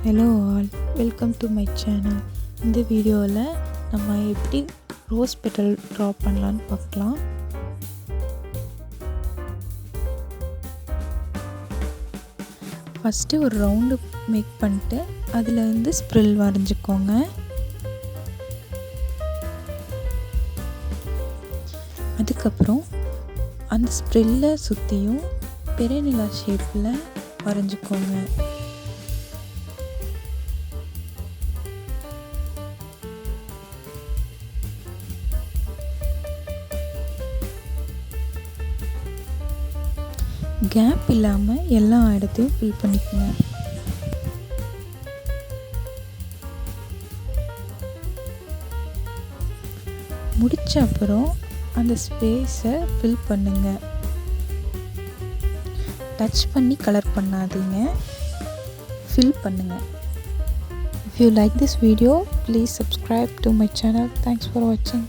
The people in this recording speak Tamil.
Hello all, welcome to my channel. இந்த வீடியோவில் நம்ம எப்படி ரோஸ் பெட்டல் ட்ரா பண்ணலான்னு பார்க்கலாம். ஃபஸ்ட்டு ஒரு ரவுண்டு மேக் பண்ணிட்டு அதில் வந்து ஸ்ப்ரில் வரைஞ்சிக்கோங்க. அதுக்கப்புறம் அந்த ஸ்ப்ரில்லை சுற்றியும் பெரிய ஷேப்பில் வரைஞ்சிக்கோங்க. கேப் இல்லாமல் எல்லா இடத்தையும் ஃபில் பண்ணிக்கோங்க. முடிச்ச அப்புறம் அந்த ஸ்பேஸை ஃபில் பண்ணுங்க. டச் பண்ணி கலர் பண்ணாதீங்க, ஃபில் பண்ணுங்க. If you like this video, please subscribe to my channel. Thanks for watching.